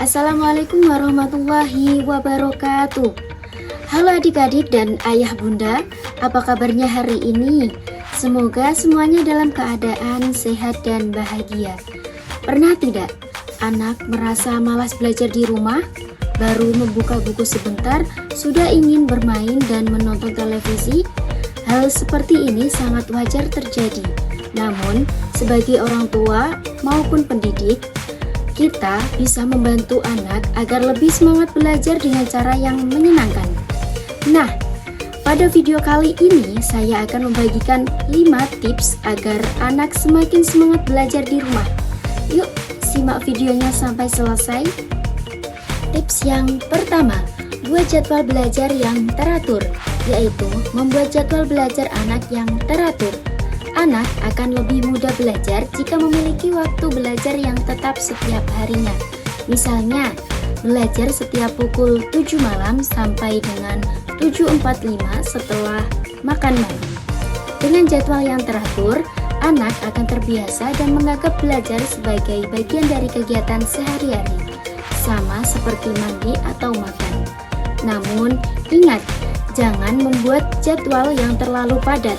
Assalamualaikum warahmatullahi wabarakatuh. Halo adik-adik dan ayah bunda, apa kabarnya hari ini? Semoga semuanya dalam keadaan sehat dan bahagia. Pernah tidak anak merasa malas belajar di rumah? Baru membuka buku sebentar, sudah ingin bermain dan menonton televisi? Hal seperti ini sangat wajar terjadi. Namun, sebagai orang tua maupun pendidik, kita bisa membantu anak agar lebih semangat belajar dengan cara yang menyenangkan. Nah, pada video kali ini saya akan membagikan 5 tips agar anak semakin semangat belajar di rumah. Yuk, simak videonya sampai selesai. Tips yang pertama, buat jadwal belajar yang teratur, yaitu membuat jadwal belajar anak yang teratur. Anak akan lebih mudah belajar jika memiliki waktu belajar yang tetap setiap harinya. Misalnya, belajar setiap pukul 7 malam sampai dengan 7.45 setelah makan malam. Dengan jadwal yang teratur, anak akan terbiasa dan menganggap belajar sebagai bagian dari kegiatan sehari-hari, sama seperti mandi atau makan. Namun, ingat, jangan membuat jadwal yang terlalu padat.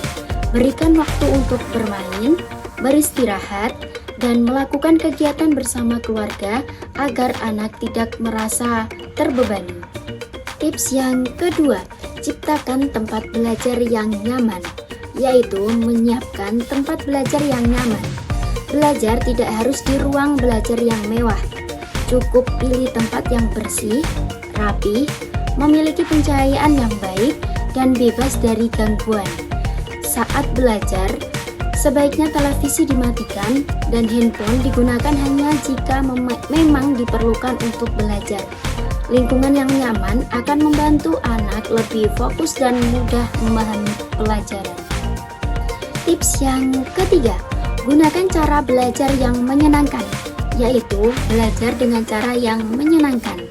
Berikan waktu untuk bermain, beristirahat, dan melakukan kegiatan bersama keluarga agar anak tidak merasa terbebani. Tips yang kedua, ciptakan tempat belajar yang nyaman, yaitu menyiapkan tempat belajar yang nyaman. Belajar tidak harus di ruang belajar yang mewah. Cukup pilih tempat yang bersih, rapi, memiliki pencahayaan yang baik, dan bebas dari gangguan. Saat belajar, sebaiknya televisi dimatikan dan handphone digunakan hanya jika memang diperlukan untuk belajar. Lingkungan yang nyaman akan membantu anak lebih fokus dan mudah memahami pelajaran. Tips yang ketiga, gunakan cara belajar yang menyenangkan, yaitu belajar dengan cara yang menyenangkan.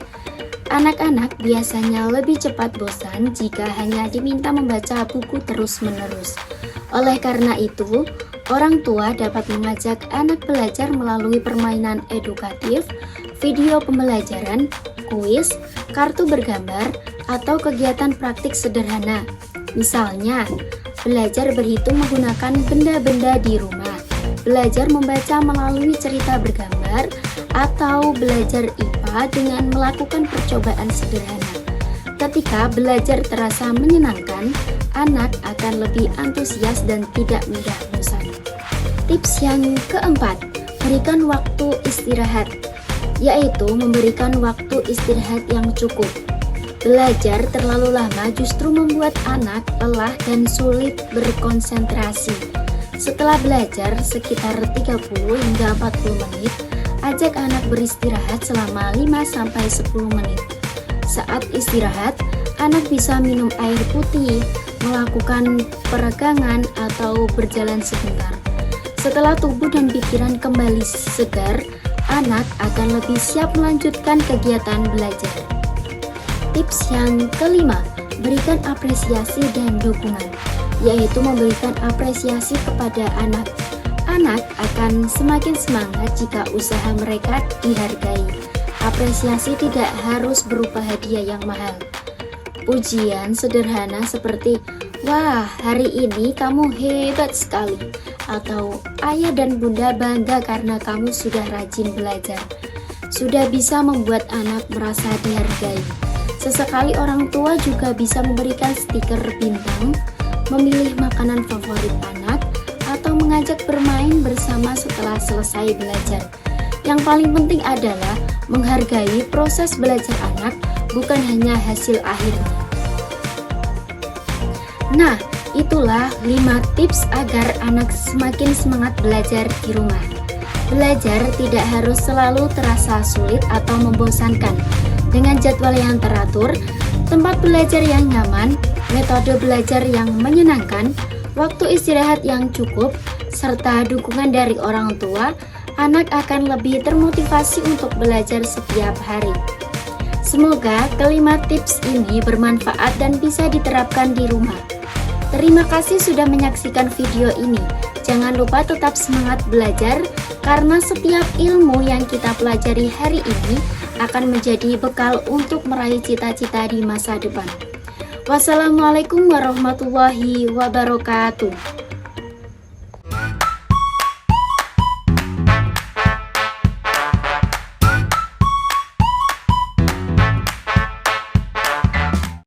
Anak-anak biasanya lebih cepat bosan jika hanya diminta membaca buku terus-menerus. Oleh karena itu, orang tua dapat mengajak anak belajar melalui permainan edukatif, video pembelajaran, kuis, kartu bergambar, atau kegiatan praktik sederhana. Misalnya, belajar berhitung menggunakan benda-benda di rumah, belajar membaca melalui cerita bergambar, atau belajar IPA dengan melakukan percobaan sederhana. Ketika belajar terasa menyenangkan, anak akan lebih antusias dan tidak mudah bosan. Tips yang keempat, berikan waktu istirahat, yaitu memberikan waktu istirahat yang cukup. Belajar terlalu lama justru membuat anak lelah dan sulit berkonsentrasi. Setelah belajar sekitar 30 hingga 40 menit, ajak anak beristirahat selama 5-10 menit. Saat istirahat, anak bisa minum air putih, melakukan peregangan, atau berjalan sebentar. Setelah tubuh dan pikiran kembali segar, anak akan lebih siap melanjutkan kegiatan belajar. Tips yang kelima, berikan apresiasi dan dukungan, yaitu memberikan apresiasi kepada anak. Anak akan semakin semangat jika usaha mereka dihargai. Apresiasi tidak harus berupa hadiah yang mahal. Pujian sederhana seperti, "Wah, hari ini kamu hebat sekali," atau "Ayah dan bunda bangga karena kamu sudah rajin belajar," sudah bisa membuat anak merasa dihargai. Sesekali orang tua juga bisa memberikan stiker bintang, memilih makanan favorit anak, atau mengajak bermain bersama setelah selesai belajar. Yang paling penting adalah menghargai proses belajar anak, bukan hanya hasil akhirnya. Nah, itulah 5 tips agar anak semakin semangat belajar di rumah. Belajar tidak harus selalu terasa sulit atau membosankan. Dengan jadwal yang teratur, tempat belajar yang nyaman, metode belajar yang menyenangkan, waktu istirahat yang cukup, serta dukungan dari orang tua, anak akan lebih termotivasi untuk belajar setiap hari. Semoga kelima tips ini bermanfaat dan bisa diterapkan di rumah. Terima kasih sudah menyaksikan video ini. Jangan lupa tetap semangat belajar, karena setiap ilmu yang kita pelajari hari ini akan menjadi bekal untuk meraih cita-cita di masa depan. Wassalamualaikum warahmatullahi wabarakatuh.